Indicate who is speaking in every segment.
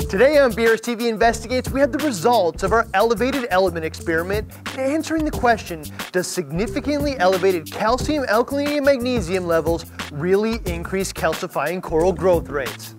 Speaker 1: Today on BRStv Investigates, we have the results of our elevated element experiment and answering the question, does significantly elevated calcium, alkalinity, and magnesium levels really increase calcifying coral growth rates?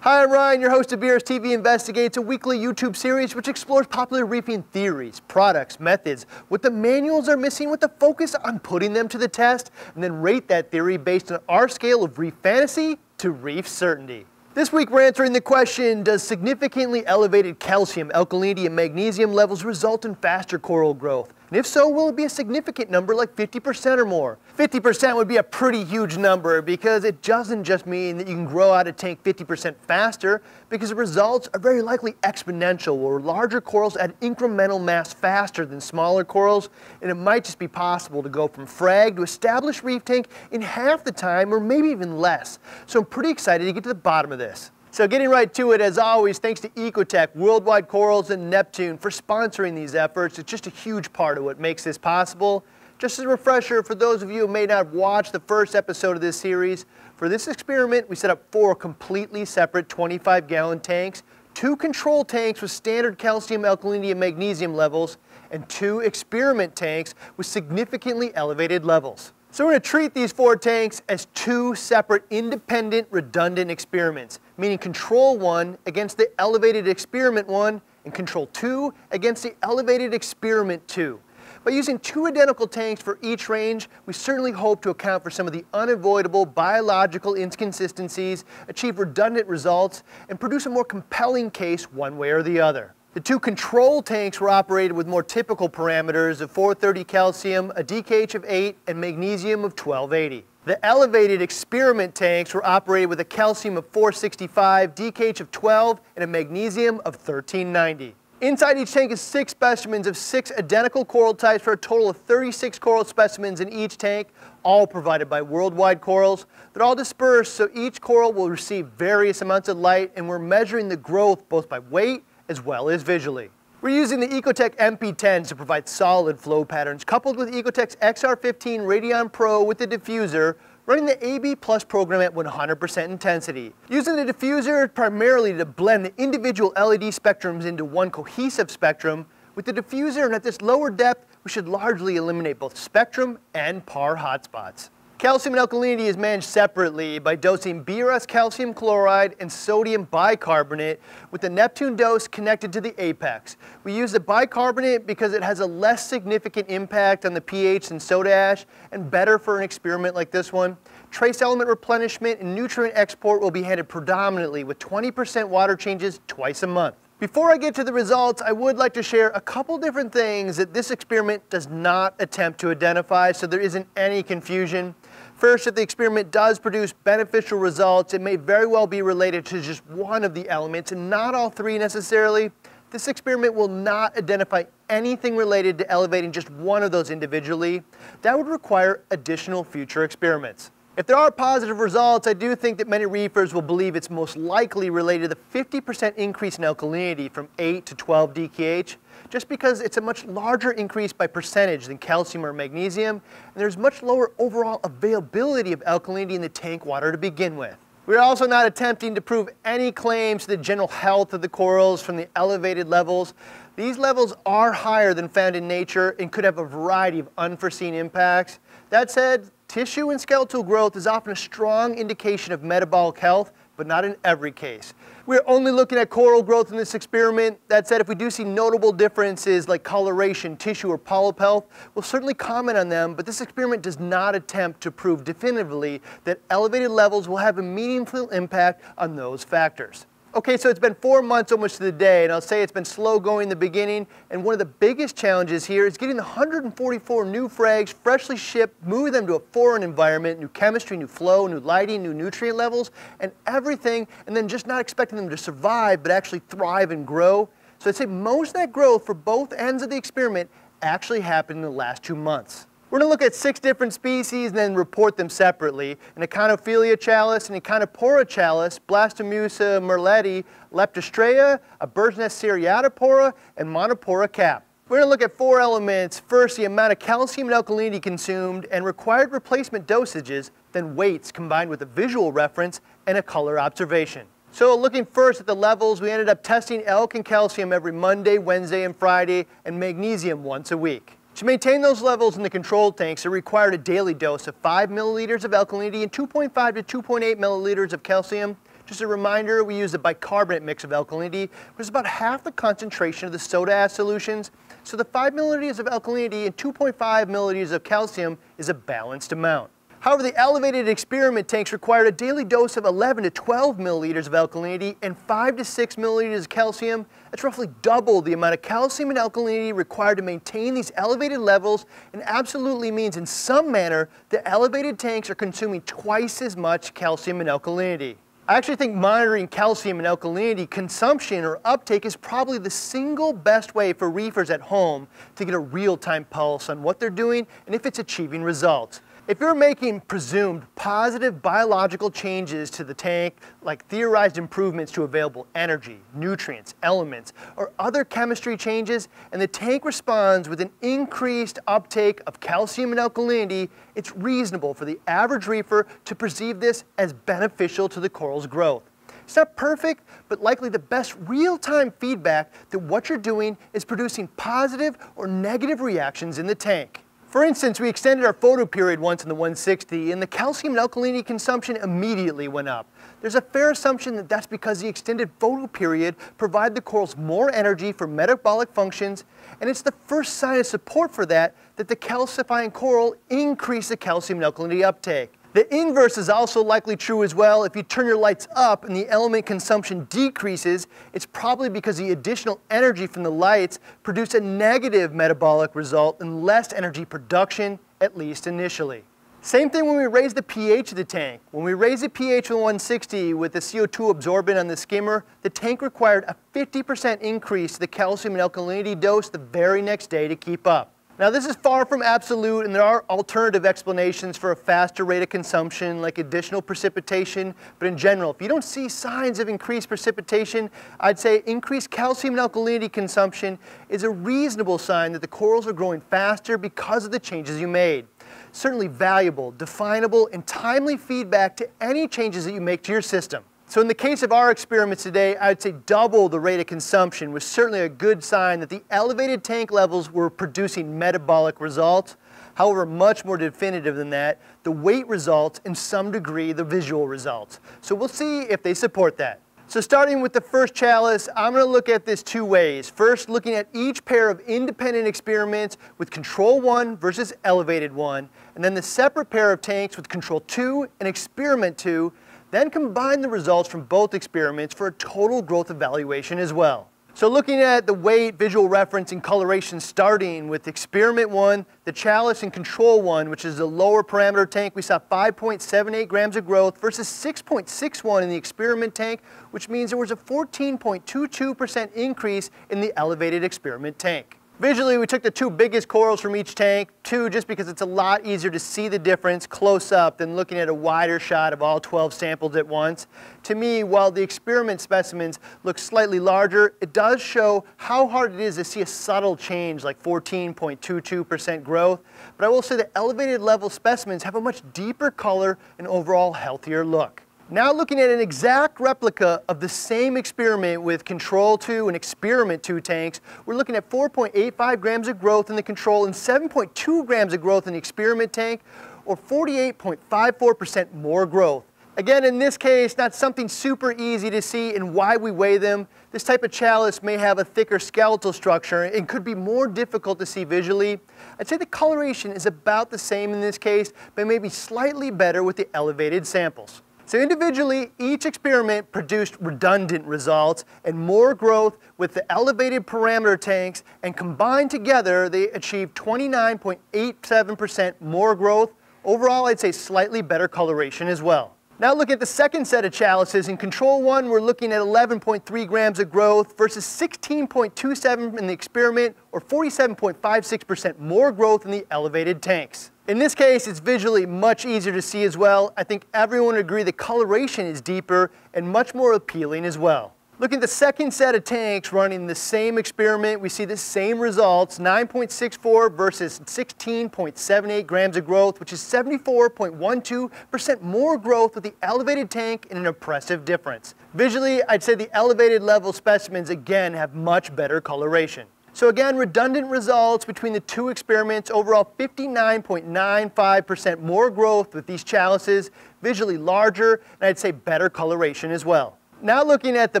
Speaker 1: Hi, I'm Ryan, your host of BRStv Investigates, a weekly YouTube series which explores popular reefing theories, products, methods, what the manuals are missing with the focus on putting them to the test, and then rate that theory based on our scale of reef fantasy to reef certainty. This week we're answering the question, does significantly elevated calcium, alkalinity, and magnesium levels result in faster coral growth? And if so, will it be a significant number like 50% or more? 50% would be a pretty huge number because it doesn't just mean that you can grow out a tank 50% faster, because the results are very likely exponential, where larger corals add incremental mass faster than smaller corals, and it might just be possible to go from frag to established reef tank in half the time or maybe even less. So I'm pretty excited to get to the bottom of this. So getting right to it, as always, thanks to Ecotech, Worldwide Corals, and Neptune for sponsoring these efforts. It's just a huge part of what makes this possible. Just as a refresher, for those of you who may not have watched the first episode of this series, for this experiment we set up 4 completely separate 25-gallon tanks, 2 control tanks with standard calcium, alkalinity, and magnesium levels, and 2 experiment tanks with significantly elevated levels. So we're going to treat these 4 tanks as 2 separate independent redundant experiments, meaning control 1 against the elevated experiment 1 and control 2 against the elevated experiment 2. By using 2 identical tanks for each range, we certainly hope to account for some of the unavoidable biological inconsistencies, achieve redundant results, and produce a more compelling case one way or the other. The 2 control tanks were operated with more typical parameters of 430 calcium, a DKH of 8, and magnesium of 1280. The elevated experiment tanks were operated with a calcium of 465, DKH of 12, and a magnesium of 1390. Inside each tank is 6 specimens of 6 identical coral types for a total of 36 coral specimens in each tank, all provided by Worldwide Corals. They're all dispersed, so each coral will receive various amounts of light, and we're measuring the growth both by weight as well as visually. We're using the Ecotech MP10s to provide solid flow patterns, coupled with Ecotech's XR15 Radion Pro with the diffuser, running the AB Plus program at 100% intensity. Using the diffuser primarily to blend the individual LED spectrums into one cohesive spectrum, with the diffuser and at this lower depth, we should largely eliminate both spectrum and PAR hotspots. Calcium and alkalinity is managed separately by dosing BRS calcium chloride and sodium bicarbonate with the Neptune dose connected to the apex. We use the bicarbonate because it has a less significant impact on the pH than soda ash and better for an experiment like this one. Trace element replenishment and nutrient export will be handled predominantly with 20% water changes twice a month. Before I get to the results, I would like to share a couple different things that this experiment does not attempt to identify, so there isn't any confusion. First, if the experiment does produce beneficial results, it may very well be related to just one of the elements and not all 3 necessarily. This experiment will not identify anything related to elevating just one of those individually. That would require additional future experiments. If there are positive results, I do think that many reefers will believe it's most likely related to the 50% increase in alkalinity from 8 to 12 DKH, just because it's a much larger increase by percentage than calcium or magnesium, and there's much lower overall availability of alkalinity in the tank water to begin with. We're also not attempting to prove any claims to the general health of the corals from the elevated levels. These levels are higher than found in nature and could have a variety of unforeseen impacts. That said, tissue and skeletal growth is often a strong indication of metabolic health, but not in every case. We're only looking at coral growth in this experiment. That said, if we do see notable differences like coloration, tissue, or polyp health, we'll certainly comment on them, but this experiment does not attempt to prove definitively that elevated levels will have a meaningful impact on those factors. Okay, so it's been 4 months almost to the day, and I'll say it's been slow going in the beginning, and one of the biggest challenges here is getting the 144 new frags freshly shipped, moving them to a foreign environment, new chemistry, new flow, new lighting, new nutrient levels, and everything, and then just not expecting them to survive, but actually thrive and grow. So I'd say most of that growth for both ends of the experiment actually happened in the last 2 months. We're going to look at 6 different species and then report them separately. An Econophilia chalice, an Econopora chalice, Blastomusa merletti, Leptostrea, a bird's nest Seriatopora, and Monopora cap. We're going to look at 4 elements. First, the amount of calcium and alkalinity consumed and required replacement dosages then weights combined with a visual reference and a color observation. So looking first at the levels, we ended up testing elk and calcium every Monday, Wednesday, and Friday, and magnesium once a week. To maintain those levels in the control tanks, it required a daily dose of 5 milliliters of alkalinity and 2.5 to 2.8 milliliters of calcium. Just a reminder, we used a bicarbonate mix of alkalinity, which is about half the concentration of the soda ash solutions. So the 5 milliliters of alkalinity and 2.5 milliliters of calcium is a balanced amount. However, the elevated experiment tanks required a daily dose of 11 to 12 milliliters of alkalinity and 5 to 6 milliliters of calcium. That's roughly double the amount of calcium and alkalinity required to maintain these elevated levels, and absolutely means in some manner the elevated tanks are consuming twice as much calcium and alkalinity. I actually think monitoring calcium and alkalinity consumption or uptake is probably the single best way for reefers at home to get a real-time pulse on what they're doing and if it's achieving results. If you're making presumed positive biological changes to the tank, like theorized improvements to available energy, nutrients, elements, or other chemistry changes, and the tank responds with an increased uptake of calcium and alkalinity, it's reasonable for the average reefer to perceive this as beneficial to the coral's growth. It's not perfect, but likely the best real-time feedback that what you're doing is producing positive or negative reactions in the tank. For instance, we extended our photo period once in the 160, and the calcium and alkalinity consumption immediately went up. There's a fair assumption that that's because the extended photo period provided the corals more energy for metabolic functions, and it's the first sign of support for that the calcifying coral increased the calcium and alkalinity uptake. The inverse is also likely true as well. If you turn your lights up and the element consumption decreases, it's probably because the additional energy from the lights produced a negative metabolic result and less energy production, at least initially. Same thing when we raise the pH of the tank. When we raised the pH from 160 with the CO2 absorbent on the skimmer, the tank required a 50% increase to the calcium and alkalinity dose the very next day to keep up. Now this is far from absolute, and there are alternative explanations for a faster rate of consumption, like additional precipitation, but in general, if you don't see signs of increased precipitation, I'd say increased calcium and alkalinity consumption is a reasonable sign that the corals are growing faster because of the changes you made. Certainly valuable, definable, and timely feedback to any changes that you make to your system. So in the case of our experiments today, I would say double the rate of consumption was certainly a good sign that the elevated tank levels were producing metabolic results. However, much more definitive than that, the weight results, and some degree the visual results. So we'll see if they support that. So starting with the first chalice, I'm going to look at this two ways. First, looking at each pair of independent experiments with control 1 versus elevated 1, and then the separate pair of tanks with control 2 and experiment 2, then combine the results from both experiments for a total growth evaluation as well. So looking at the weight, visual reference, and coloration starting with experiment 1, the chalice and control 1, which is the lower parameter tank, we saw 5.78 grams of growth versus 6.61 in the experiment tank, which means there was a 14.22% increase in the elevated experiment tank. Visually, we took the two biggest corals from each tank, just because it's a lot easier to see the difference close up than looking at a wider shot of all 12 samples at once. To me, while the experiment specimens look slightly larger, it does show how hard it is to see a subtle change like 14.22% growth. But I will say that elevated level specimens have a much deeper color and overall healthier look. Now looking at an exact replica of the same experiment with control 2 and experiment 2 tanks, we're looking at 4.85 grams of growth in the control and 7.2 grams of growth in the experiment tank, or 48.54% more growth. Again, in this case, not something super easy to see in why we weigh them. This type of chalice may have a thicker skeletal structure and could be more difficult to see visually. I'd say the coloration is about the same in this case, but maybe slightly better with the elevated samples. So individually, each experiment produced redundant results and more growth with the elevated parameter tanks, and combined together, they achieved 29.87% more growth. Overall, I'd say slightly better coloration as well. Now look at the second set of chalices. In control 1, we're looking at 11.3 grams of growth versus 16.27 in the experiment, or 47.56% more growth in the elevated tanks. In this case, it's visually much easier to see as well. I think everyone would agree the coloration is deeper and much more appealing as well. Looking at the second set of tanks running the same experiment, we see the same results, 9.64 versus 16.78 grams of growth, which is 74.12% more growth with the elevated tank and an impressive difference. Visually, I'd say the elevated level specimens again have much better coloration. So again, redundant results between the two experiments, overall 59.95% more growth with these chalices, visually larger, and I'd say better coloration as well. Now looking at the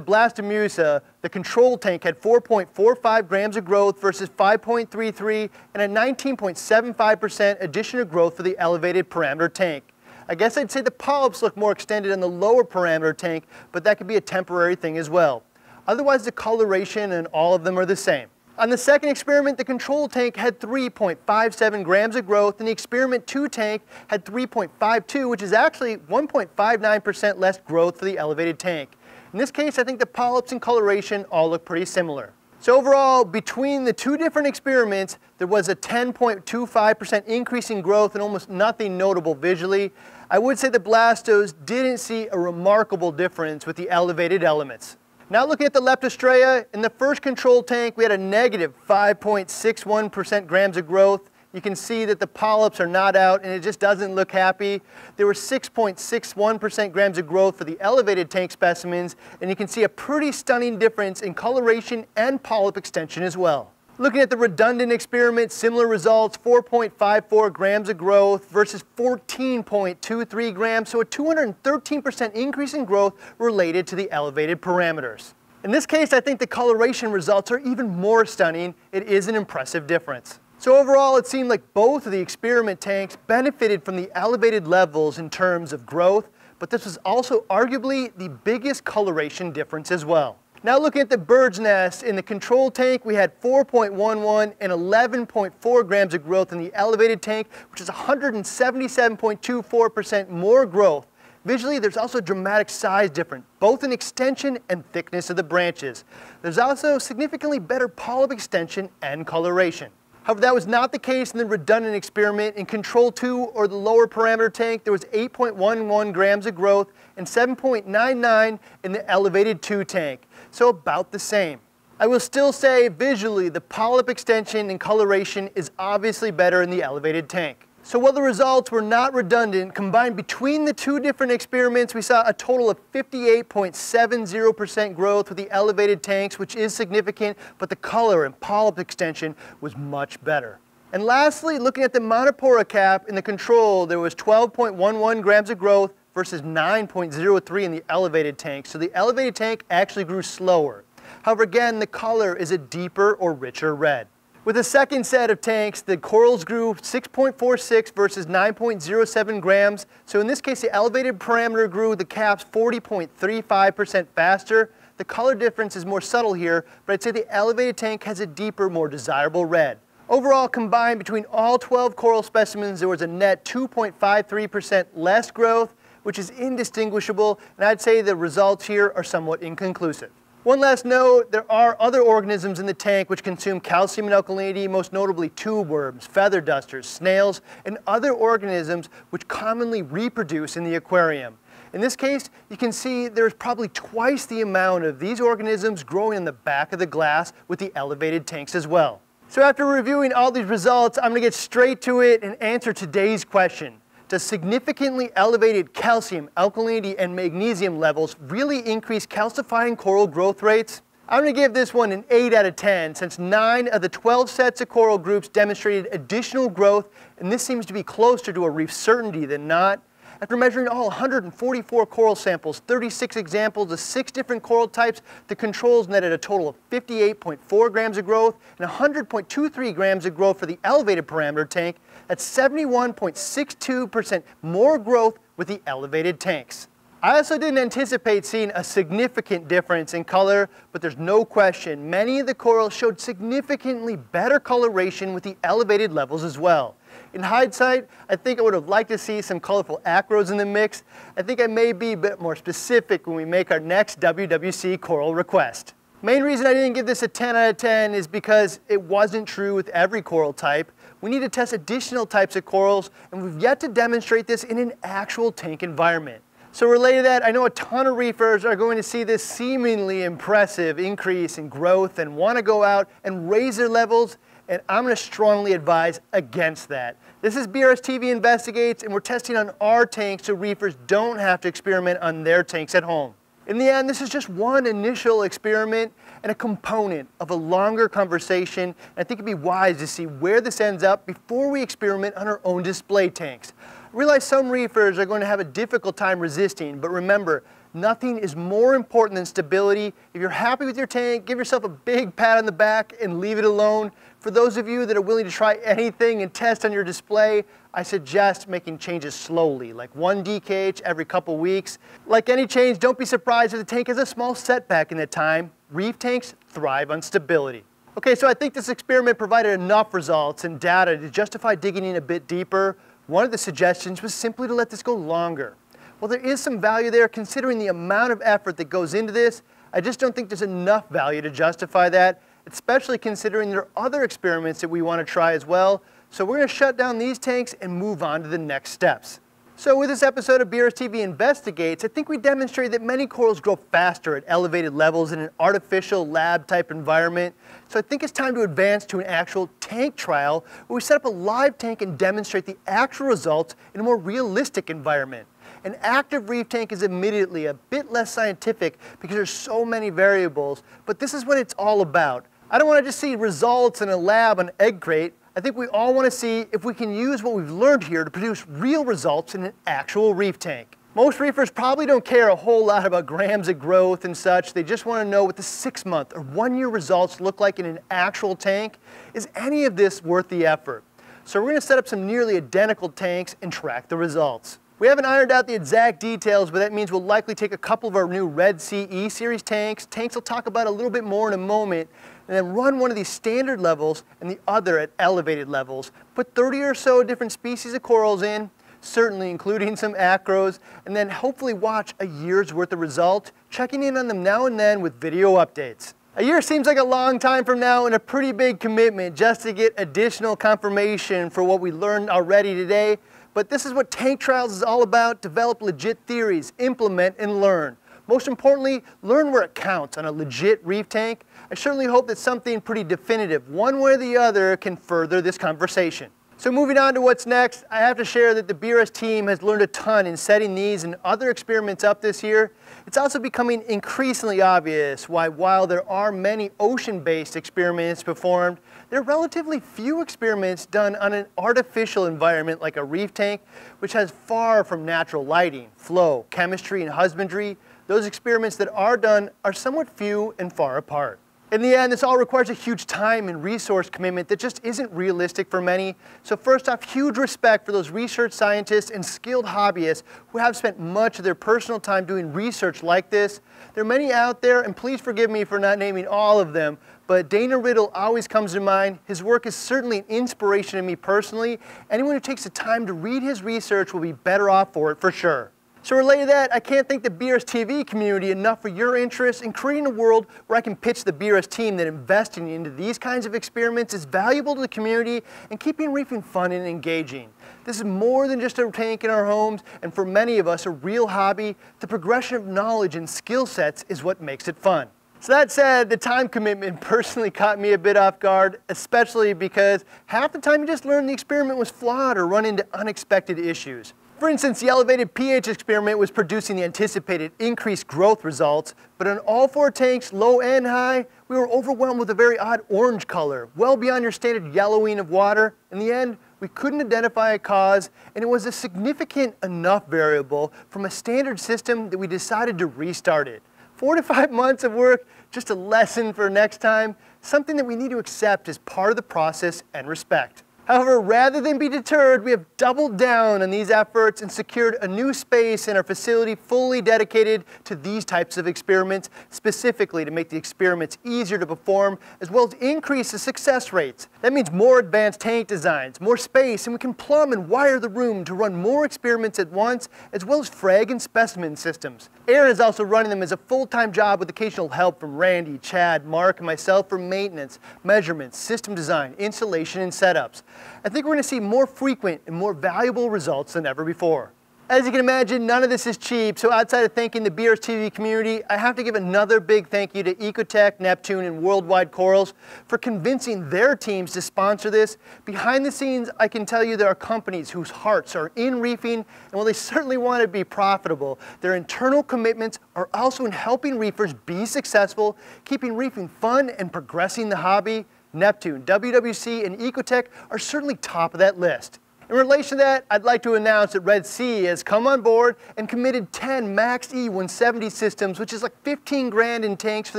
Speaker 1: Blastomusa, the control tank had 4.45 grams of growth versus 5.33 and a 19.75% addition of growth for the elevated parameter tank. I guess I'd say the polyps look more extended in the lower parameter tank, but that could be a temporary thing as well. Otherwise, the coloration and all of them are the same. On the second experiment, the control tank had 3.57 grams of growth, and the experiment 2 tank had 3.52, which is actually 1.59% less growth for the elevated tank. In this case, I think the polyps and coloration all look pretty similar. So overall, between the two different experiments, there was a 10.25% increase in growth and almost nothing notable visually. I would say the Blastos didn't see a remarkable difference with the elevated elements. Now looking at the Leptostraea, in the first control tank we had a negative 5.61% grams of growth. You can see that the polyps are not out and it just doesn't look happy. There were 6.61% grams of growth for the elevated tank specimens, and you can see a pretty stunning difference in coloration and polyp extension as well. Looking at the redundant experiment, similar results, 4.54 grams of growth versus 14.23 grams, so a 213% increase in growth related to the elevated parameters. In this case, I think the coloration results are even more stunning. It is an impressive difference. So overall, it seemed like both of the experiment tanks benefited from the elevated levels in terms of growth, but this was also arguably the biggest coloration difference as well. Now looking at the bird's nest, in the control tank we had 4.11 and 11.4 grams of growth in the elevated tank, which is 177.24% more growth. Visually, there's also a dramatic size difference, both in extension and thickness of the branches. There's also significantly better polyp extension and coloration. However, that was not the case in the redundant experiment. In control 2, or the lower parameter tank, there was 8.11 grams of growth and 7.99 in the elevated 2 tank, so about the same. I will still say visually the polyp extension and coloration is obviously better in the elevated tank. So while the results were not redundant, combined between the two different experiments, we saw a total of 58.70% growth with the elevated tanks, which is significant, but the color and polyp extension was much better. And lastly, looking at the monopora cap in the control, there was 12.11 grams of growth versus 9.03 in the elevated tank. So the elevated tank actually grew slower. However, again, the color is a deeper or richer red. With the second set of tanks, the corals grew 6.46 versus 9.07 grams. So in this case, the elevated parameter grew the caps 40.35% faster. The color difference is more subtle here, but I'd say the elevated tank has a deeper, more desirable red. Overall, combined between all 12 coral specimens, there was a net 2.53% less growth, which is indistinguishable, and I'd say the results here are somewhat inconclusive. One last note, there are other organisms in the tank which consume calcium and alkalinity, most notably tube worms, feather dusters, snails, and other organisms which commonly reproduce in the aquarium. In this case, you can see there's probably twice the amount of these organisms growing in the back of the glass with the elevated tanks as well. So after reviewing all these results, I'm going to get straight to it and answer today's question. Does significantly elevated calcium, alkalinity, and magnesium levels really increase calcifying coral growth rates? I'm going to give this one an 8 out of 10 since 9 of the 12 sets of coral groups demonstrated additional growth, and this seems to be closer to a reef certainty than not. After measuring all 144 coral samples, 36 examples of 6 different coral types, the controls netted a total of 58.4 grams of growth and 100.23 grams of growth for the elevated parameter tank. That's 71.62% more growth with the elevated tanks. I also didn't anticipate seeing a significant difference in color, but there's no question many of the corals showed significantly better coloration with the elevated levels as well. In hindsight, I think I would have liked to see some colorful acros in the mix. I think I may be a bit more specific when we make our next WWC coral request. Main reason I didn't give this a 10 out of 10 is because it wasn't true with every coral type. We need to test additional types of corals, and we've yet to demonstrate this in an actual tank environment. So related to that, I know a ton of reefers are going to see this seemingly impressive increase in growth and want to go out and raise their levels, and I'm going to strongly advise against that. This is BRStv Investigates, and we're testing on our tanks so reefers don't have to experiment on their tanks at home. In the end, this is just one initial experiment and a component of a longer conversation, and I think it'd be wise to see where this ends up before we experiment on our own display tanks. I realize some reefers are going to have a difficult time resisting, but remember, nothing is more important than stability. If you're happy with your tank, give yourself a big pat on the back and leave it alone. For those of you that are willing to try anything and test on your display, I suggest making changes slowly, like 1 DKH every couple weeks. Like any change, don't be surprised if the tank has a small setback in that time. Reef tanks thrive on stability. Okay, so I think this experiment provided enough results and data to justify digging in a bit deeper. One of the suggestions was simply to let this go longer. While there is some value there, considering the amount of effort that goes into this, I just don't think there's enough value to justify that, especially considering there are other experiments that we want to try as well. So we're going to shut down these tanks and move on to the next steps. So with this episode of BRStv Investigates, I think we demonstrated that many corals grow faster at elevated levels in an artificial lab type environment. So I think it's time to advance to an actual tank trial where we set up a live tank and demonstrate the actual results in a more realistic environment. An active reef tank is admittedly a bit less scientific because there's so many variables, but this is what it's all about. I don't want to just see results in a lab on egg crate. I think we all want to see if we can use what we've learned here to produce real results in an actual reef tank. Most reefers probably don't care a whole lot about grams of growth and such. They just want to know what the 6-month or 1-year results look like in an actual tank. Is any of this worth the effort? So we're going to set up some nearly identical tanks and track the results. We haven't ironed out the exact details, but that means we'll likely take a couple of our new Red Sea E-Series tanks I'll talk about a little bit more in a moment, and then run one of these standard levels and the other at elevated levels. Put 30 or so different species of corals in, certainly including some acros, and then hopefully watch a year's worth of results, checking in on them now and then with video updates. A year seems like a long time from now and a pretty big commitment just to get additional confirmation for what we learned already today. But this is what tank trials is all about: develop legit theories, implement and learn. Most importantly, learn where it counts on a legit reef tank. I certainly hope that something pretty definitive, one way or the other, can further this conversation. So moving on to what's next, I have to share that the BRS team has learned a ton in setting these and other experiments up this year. It's also becoming increasingly obvious why, while there are many ocean-based experiments performed, there are relatively few experiments done on an artificial environment like a reef tank, which has far from natural lighting, flow, chemistry, and husbandry. Those experiments that are done are somewhat few and far apart. In the end, this all requires a huge time and resource commitment that just isn't realistic for many. So first off, huge respect for those research scientists and skilled hobbyists who have spent much of their personal time doing research like this. There are many out there, and please forgive me for not naming all of them, but Dana Riddle always comes to mind. His work is certainly an inspiration to me personally. Anyone who takes the time to read his research will be better off for it for sure. So related to that, I can't thank the BRStv community enough for your interest in creating a world where I can pitch the BRS team that investing into these kinds of experiments is valuable to the community and keeping reefing fun and engaging. This is more than just a tank in our homes, and for many of us, a real hobby. The progression of knowledge and skill sets is what makes it fun. So that said, the time commitment personally caught me a bit off guard, especially because half the time you just learned the experiment was flawed or run into unexpected issues. For instance, the elevated pH experiment was producing the anticipated increased growth results, but on all 4 tanks, low and high, we were overwhelmed with a very odd orange color, well beyond your standard yellowing of water. In the end, we couldn't identify a cause, and it was a significant enough variable from a standard system that we decided to restart it. 4 to 5 months of work, just a lesson for next time, something that we need to accept as part of the process and respect. However, rather than be deterred, we have doubled down on these efforts and secured a new space in our facility fully dedicated to these types of experiments, specifically to make the experiments easier to perform, as well as increase the success rates. That means more advanced tank designs, more space, and we can plumb and wire the room to run more experiments at once, as well as frag and specimen systems. Aaron is also running them as a full-time job with occasional help from Randy, Chad, Mark, and myself for maintenance, measurements, system design, installation, and setups. I think we're going to see more frequent and more valuable results than ever before. As you can imagine, none of this is cheap, so outside of thanking the BRStv community, I have to give another big thank you to Ecotech, Neptune, and Worldwide Corals for convincing their teams to sponsor this. Behind the scenes, I can tell you there are companies whose hearts are in reefing, and while they certainly want to be profitable, their internal commitments are also in helping reefers be successful, keeping reefing fun and progressing the hobby. Neptune, WWC, and Ecotech are certainly top of that list. In relation to that, I'd like to announce that Red Sea has come on board and committed 10 Max E170 systems, which is like 15 grand in tanks for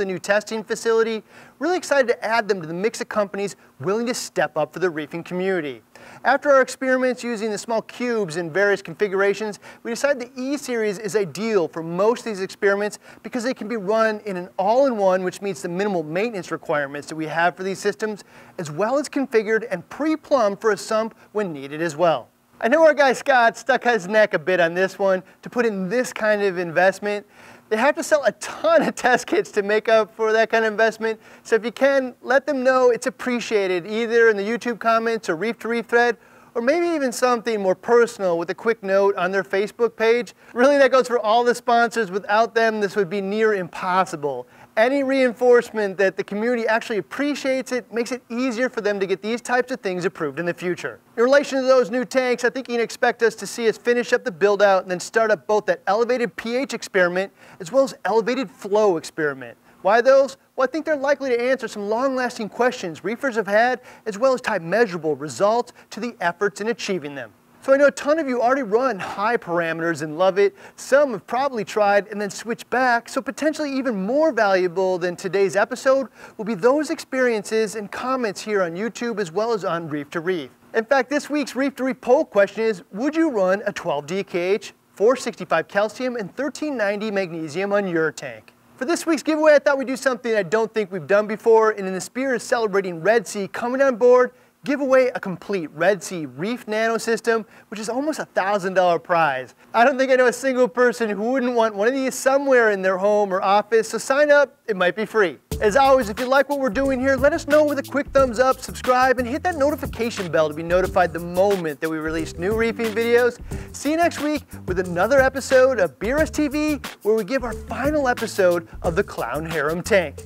Speaker 1: the new testing facility. Really excited to add them to the mix of companies willing to step up for the reefing community. After our experiments using the small cubes in various configurations, we decided the E-Series is ideal for most of these experiments because they can be run in an all-in-one, which meets the minimal maintenance requirements that we have for these systems, as well as configured and pre-plumbed for a sump when needed as well. I know our guy Scott stuck his neck a bit on this one to put in this kind of investment. They have to sell a ton of test kits to make up for that kind of investment, so if you can, let them know it's appreciated either in the YouTube comments or Reef to Reef thread, or maybe even something more personal with a quick note on their Facebook page. Really, that goes for all the sponsors. Without them, this would be near impossible. Any reinforcement that the community actually appreciates it makes it easier for them to get these types of things approved in the future. In relation to those new tanks, I think you can expect us to see us finish up the build out and then start up both that elevated pH experiment as well as elevated flow experiment. Why those? Well, I think they're likely to answer some long-lasting questions reefers have had, as well as tie measurable results to the efforts in achieving them. So I know a ton of you already run high parameters and love it. Some have probably tried and then switched back, so potentially even more valuable than today's episode will be those experiences and comments here on YouTube as well as on Reef to Reef. In fact, this week's Reef to Reef poll question is, would you run a 12 DKH, 465 calcium, and 1390 magnesium on your tank? For this week's giveaway, I thought we'd do something I don't think we've done before, and in the spirit of celebrating Red Sea coming on board, give away a complete Red Sea Reef Nano system, which is almost a $1,000 prize. I don't think I know a single person who wouldn't want one of these somewhere in their home or office, so sign up, it might be free. As always, if you like what we're doing here, let us know with a quick thumbs up, subscribe, and hit that notification bell to be notified the moment that we release new reefing videos. See you next week with another episode of BRStv, where we give our final episode of the Clown Harem Tank.